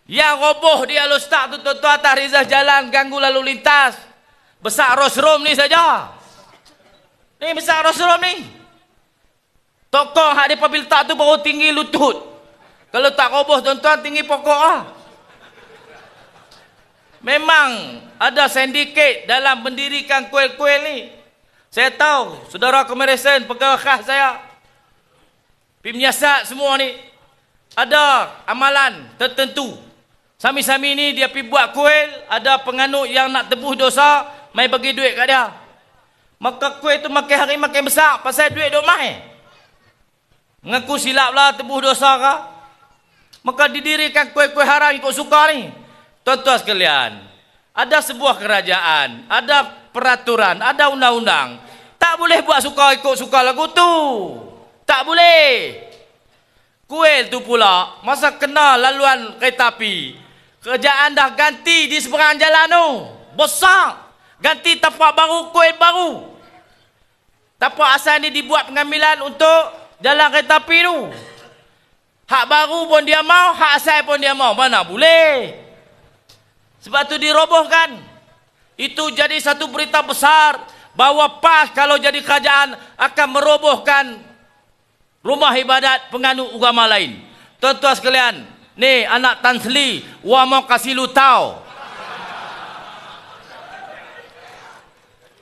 Yang roboh di Al-Ustaz tu tuan-tuan atas reserve jalan, ganggu lalu lintas. Besar Rosrom ni saja. Ni besar Rosrom ni. Tokong hak dia apabila tak tu baru tinggi lutut. Kalau tak roboh tuan-tuan tinggi pokok lah. Memang ada sindiket dalam mendirikan kuil-kuil ni. Saya tahu, saudara Kemeresen, pegawai khas saya, penyiasat semua ni, ada amalan tertentu. Sami-sami ni dia pergi buat kuil, ada penganut yang nak tebus dosa, mai bagi duit kat dia. Maka kuil tu makin hari makin besar, pasal duit duk mai. Mengaku silap lah tebus dosa kah? Maka didirikan kuil-kuil haram ikut suka ni. Tuan-tuan sekalian, ada sebuah kerajaan, ada peraturan, ada undang-undang. Tak boleh buat suka ikut suka lagu tu. Tak boleh. Kuil tu pula, masa kena laluan kereta api, kerajaan dah ganti di seberang jalan tu. Besar. Ganti tapak baru, kuil baru. Tapak asal ni dibuat pengambilan untuk jalan kereta api tu. Hak baru pun dia mau, hak asal pun dia mau. Mana boleh. Sebab tu dirobohkan. Itu jadi satu berita besar bahawa PAS kalau jadi kerajaan akan merobohkan rumah ibadat penganut agama lain. Tuan-tuan sekalian, ni anak Tan Sri, wa mau kasih lu tahu.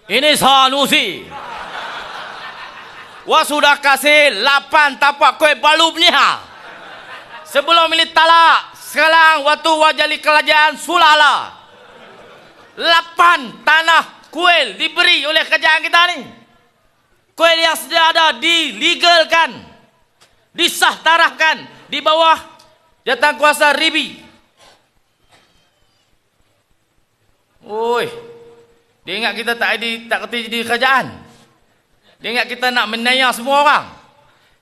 Ini Sanusi. Wa sudah kasih 8 tapak kuil balu punya. Sebelum ini talak, sekarang waktu wajali kerajaan sulala. 8 tanah kuil diberi oleh kerajaan kita ni. Kuil yang sedia ada dilegalkan, disahtarahkan di bawah jawatan kuasa RIBI. Oi, dia ingat kita tak kerti jadi kerajaan. Dia ingat kita nak menaya semua orang.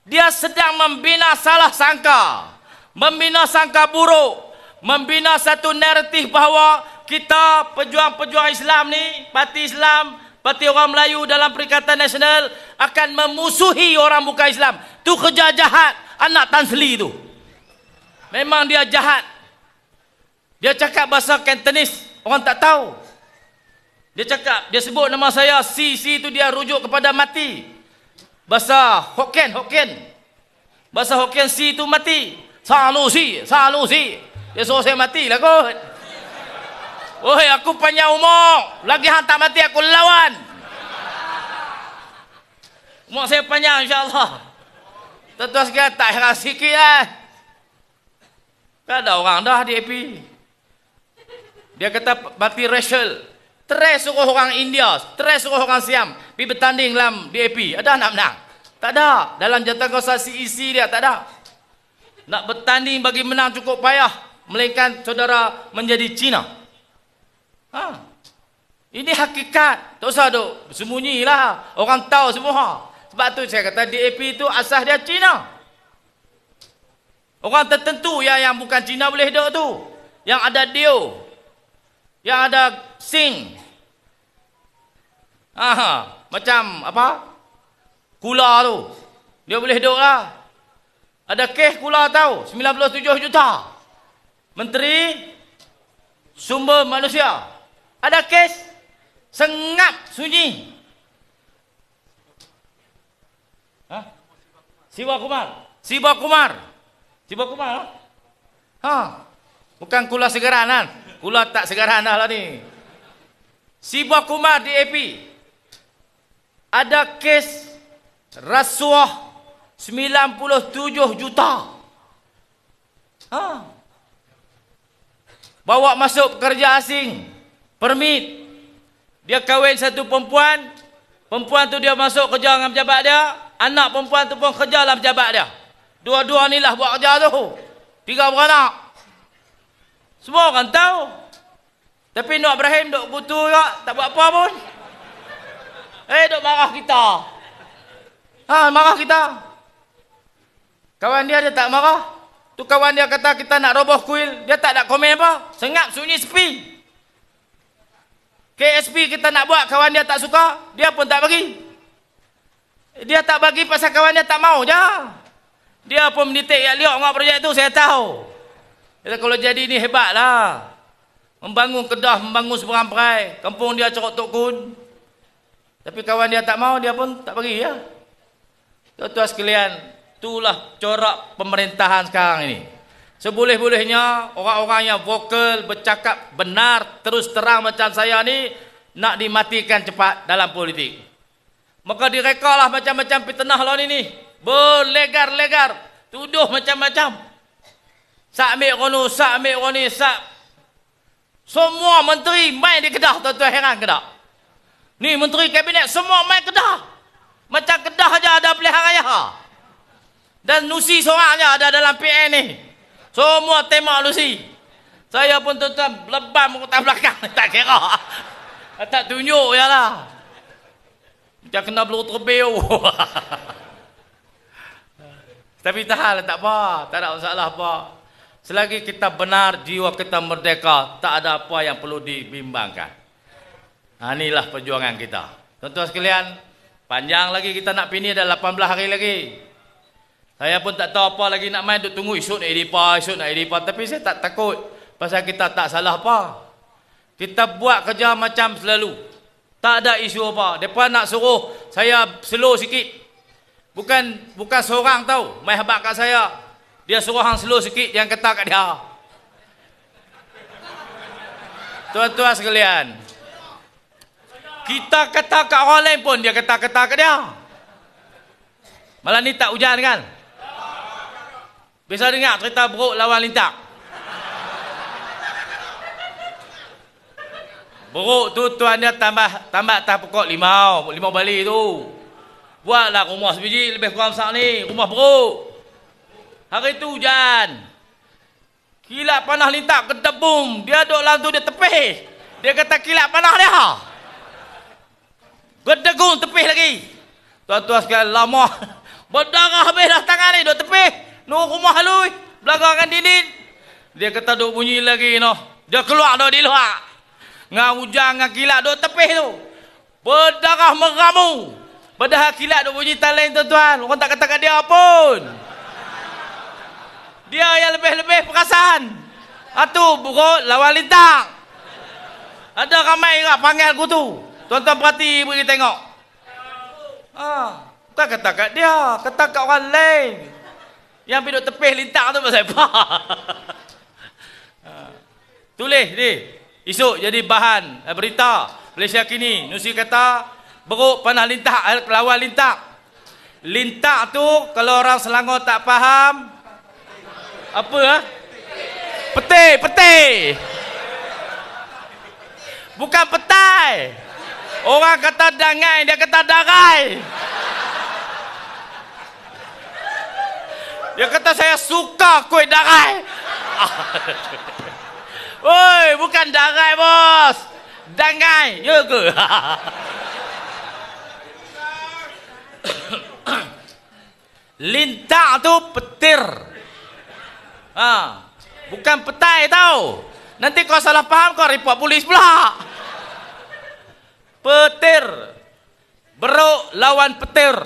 Dia sedang membina salah sangka, membina sangka buruk, membina satu naratif bahawa kita pejuang-pejuang Islam ni, parti Islam, parti orang Melayu dalam Perikatan Nasional akan memusuhi orang bukan Islam. Tu kerja jahat anak Tan Sri tu. Memang dia jahat. Dia cakap bahasa Cantonese, orang tak tahu. Dia sebut nama saya, si tu dia rujuk kepada mati. Bahasa Hokkien. Bahasa Hokkien si tu mati. Sanusi. Dia suruh saya mati lah kot. Oi, aku panjang umur. Lagi hang tak mati aku lawan. Umur saya panjang insya-Allah. Tuan-tuan sekalian tak heran sikit lah. Kan ada orang dah di AP. Dia kata mati racial. Stres suruh orang India, stres suruh orang Siam pergi bertanding dalam DAP. Ada nak menang? Tak ada. Dalam jawatan kuasa CEC dia tak ada. Nak bertanding bagi menang cukup payah, melainkan saudara menjadi Cina. Ini hakikat. Tak usah duk sembunyilah. Orang tahu semua. Sebab tu saya kata DAP itu asas dia Cina. Orang tertentu yang bukan Cina boleh duduk tu. Yang ada Dio, yang ada Sing. Macam apa? Kula tu. Dia boleh duduk lah. Ada kes Kula tahu 97 juta. Menteri Sumber Manusia. Ada kes sengap sunyi. Siwa Kumar. Bukan Kula Segaran kan? Kula tak segaran dah lah ni. Siwa Kumar di AP. Ada kes rasuah 97 juta. Bawa masuk pekerja asing. Permit. Dia kahwin satu perempuan. Perempuan tu dia masuk kerja dengan pejabat dia. Anak perempuan tu pun kerja dalam pejabat dia. Dua-dua ni lah buat kerja tu. 3 beranak. Semua orang tahu. Tapi Nur Ibrahim duk kutu juga. Tak buat apa pun. Duk marah kita. Marah kita. Kawan dia tak marah. Tu kawan dia kata kita nak roboh kuil. Dia tak nak komen apa. Sengap sunyi sepi. KSP kita nak buat, kawan dia tak suka, dia pun tak bagi. Dia tak bagi pasal kawan dia tak mau je. Dia pun menitik liok dengan projek tu, saya tahu. Dia kalau jadi ni hebat lah. Membangun Kedah, membangun seberang perai. Kampung dia Cerok Tok Kun. Tapi kawan dia tak mau, dia pun tak bagi ya. Tuan-tuan sekalian, itulah corak pemerintahan sekarang ini. Seboleh-bolehnya orang-orang yang vokal, bercakap benar, terus terang macam saya ni nak dimatikan cepat dalam politik. Maka direkalah macam-macam fitnah lawan ini. Berlegar-legar, tuduh macam-macam. Sak ambil kono, sak ambil koni, sak. Semua menteri main di Kedah, tuan-tuan heran ke tak? Ni menteri kabinet semua main Kedah. Macam Kedah aja ada pilihan raya. Dan Nusi seorang aja ada dalam PN ni. Semua tembak Nusi. Saya pun tuan-tuan lebam muka belakang. Tak kira. Tak tunjuk je lah. Macam kena belur terbeu. Tapi tahan tak apa. Tak ada masalah apa. Selagi kita benar, jiwa kita merdeka, tak ada apa yang perlu dibimbangkan. Inilah perjuangan kita. Tuan-tuan sekalian, panjang lagi kita nak pilih, dah 18 hari lagi. Saya pun tak tahu apa lagi nak main, duk tunggu esok nak edipa, esok nak edipa. Tapi saya tak takut, pasal kita tak salah apa. Kita buat kerja macam selalu. Tak ada isu apa. Mereka nak suruh saya slow sikit. Bukan seorang tahu, main habak kat saya. Dia suruh hang slow sikit, yang kata kat dia. Tuan-tuan sekalian, kita kata kat orang lain pun dia kata-kata kat dia. Malam ni tak hujan kan? Biasa dengar cerita beruk lawan lintak. Beruk tu tuan dia tambah atas pokok limau bali tu. Buatlah rumah sebiji lebih kurang besar ni, rumah beruk. Hari tu hujan. Kilat panah lintak kedebung. Dia duduk dalam tu dia tepih. Dia kata kilat panah dia. Gedegung tepih lagi. Tuan-tuan sekalian lama. Berdarah habis dah tangan ni. Duduk tepih. Nur rumah halui. Belakang dinding. Dia kata duduk bunyi lagi no. Dia keluar duduk di luar. Dengan hujan dengan kilat duduk tepih tu. Berdarah meramu. Padahal kilat duduk bunyi talent tuan-tuan. Orang tak kata kat dia pun. Dia yang lebih-lebih perasaan. Atu buruk lawan lintak. Ada ramai orang panggil aku tu. Tuan-tuan perhati beri tengok. Bukan kata kat dia, kata kat orang lain. Yang pergi duduk tepih lintak tu pasal apa? Tulis ni. Esok jadi bahan berita. Malaysia kini. Nusi kata beruk panah lintak lawan lintak. Lintak tu kalau orang Selangor tak faham. Apa ah? Peti. Bukan petai. Orang kata dangai, dia kata darai. Dia kata saya suka kuih darai. Oi, bukan darai bos. Dangai, ya ke? Lintak tu petir. Bukan petai tau. Nanti kau salah faham kau report polis pula. Petir. Beruk lawan petir.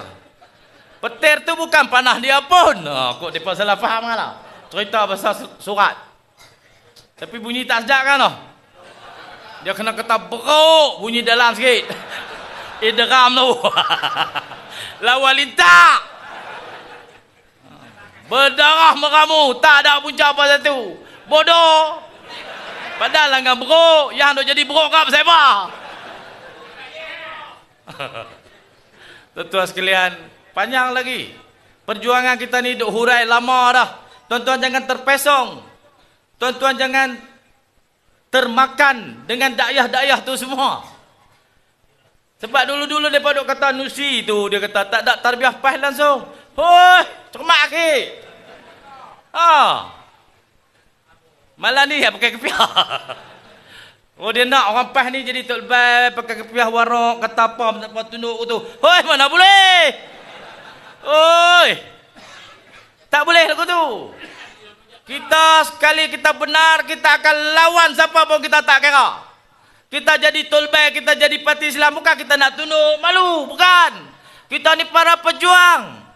Petir tu bukan panah dia pun. Kok mereka salah faham kan lah. Cerita pasal surat. Tapi bunyi tak sedap kan lah. Dia kena kata beruk. Bunyi dalam sikit. Idram tu. Lawan lintak. Berdarah meramu. Tak ada punca apa satu. Bodoh. Padahal langgan beruk. Yang duk jadi beruk kat pasal apa? Tuan-tuan sekalian, panjang lagi. Perjuangan kita ni duk hurai lama dah. Tuan-tuan jangan terpesong. Tuan-tuan jangan termakan dengan dakyah-dakyah tu semua. Sebab dulu-dulu mereka duk kata Nusi tu. Dia kata tak ada tarbiyah pahit langsung. Hoi, cermak ke? Malah ni pakai kepiah. Oh dia nak orang pah ni jadi tok lebai pakai kepiah warok kata apa tunduk tu. Hoi, mana boleh? Oi. Tak boleh lagu tu. Kita sekali kita benar, kita akan lawan siapa pun kita tak kira. Kita jadi tolbai, kita jadi parti Islam, bukan kita nak tunduk malu, bukan. Kita ni para pejuang.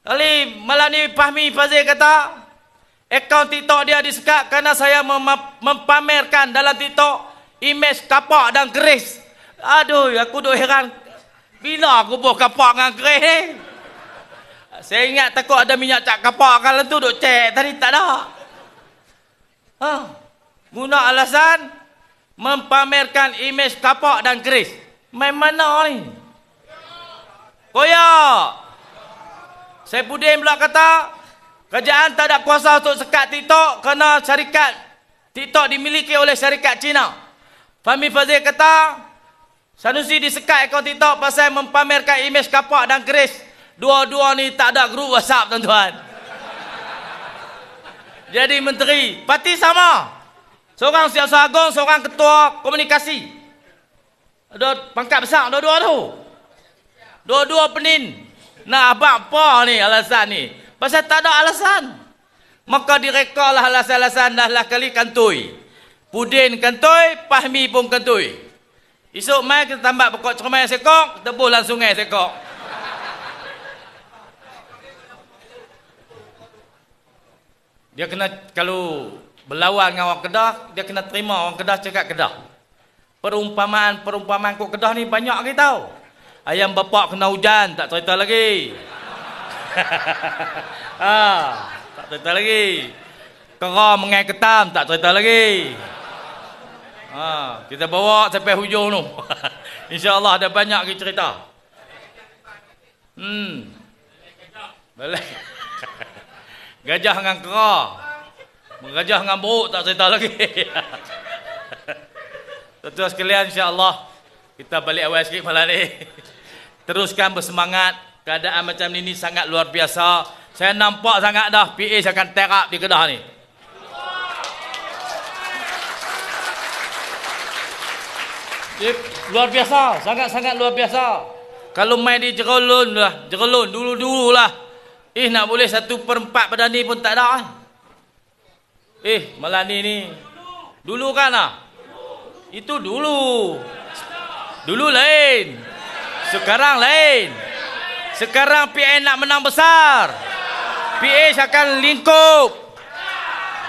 Kali malam ni Fahmi Fazil kata, akaun TikTok dia disekat kerana saya mempamerkan dalam TikTok imej kapak dan keris. Aduh, aku duk heran. Bila aku buat kapak dengan keris ni? Saya ingat takut ada minyak cak kapak kalau tu duk cek tadi tak ada. Guna alasan mempamerkan imej kapak dan keris. Main mana ni? Koyak. Saifuddin pula kata kerajaan tak ada kuasa untuk sekat TikTok kerana syarikat TikTok dimiliki oleh syarikat Cina. Fahmi Fazil kata Sanusi disekat akaun TikTok pasal mempamerkan imej kapak dan keris. Dua-dua ni tak ada grup WhatsApp tuan-tuan. Jadi menteri, parti sama. Seorang siasat agung, seorang ketua komunikasi. Ada pangkat besar dua-dua tu. Dua-dua penin. Nak apa ni alasan ni? Pasal tak ada alasan. Maka direkalah alasan-alasan dah lah kali kantoi. Pudin kantoi, Fahmi pun kantoi. Esok mai kita tambah pokok cermai sekok, tebus lah sungai sekok. Dia kena, kalau berlawan dengan orang Kedah, dia kena terima orang Kedah cakap Kedah. Perumpamaan kok Kedah ni banyak kita tahu. Ayam bapak kena hujan, tak cerita lagi. Tak cerita lagi. Kera mengai ketam, tak cerita lagi. Kita bawa sampai hujung tu. InsyaAllah ada banyak lagi cerita. Boleh. Gajah dengan kera. Gajah dengan buruk tak cerita lagi. Tuan-tuan sekalian, insyaAllah kita balik awal sikit malam ni. Teruskan bersemangat. Keadaan macam ni sangat luar biasa. Saya nampak sangat dah PA akan terap di Kedah ni. Luar biasa, sangat-sangat luar biasa. Kalau main di Jerolun lah, Jerolun dulu-dulu lah. Nak boleh 1/4 pada ni pun tak ada. Malah ni. Dulu kan lah? Itu dulu. Dulu lain. Sekarang lain. Sekarang PN nak menang besar. PH akan lingkup.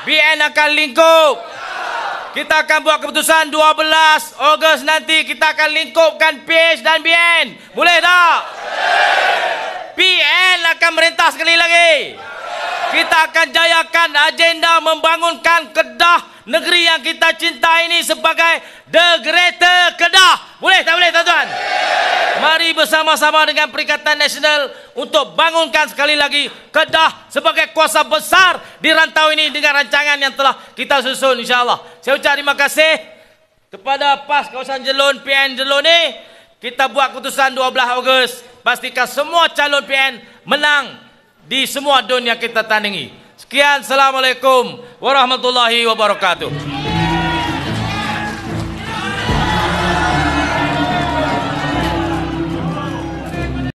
BN akan lingkup. Kita akan buat keputusan 12 Ogos nanti kita akan lingkupkan PH dan BN. Boleh tak? PN akan merintah sekali lagi. Kita akan jayakan agenda membangunkan Kedah, negeri yang kita cinta ini sebagai The Greater Kedah. Boleh tak boleh tuan-tuan? Mari bersama-sama dengan Perikatan Nasional untuk bangunkan sekali lagi Kedah sebagai kuasa besar di rantau ini dengan rancangan yang telah kita susun insya-Allah. Saya ucap terima kasih kepada PAS kawasan Jelun, PN Jelun ni. Kita buat keputusan 12 Ogos. Pastikan semua calon PN menang di semua dunia kita tandingi. Sekian, Assalamualaikum warahmatullahi wabarakatuh.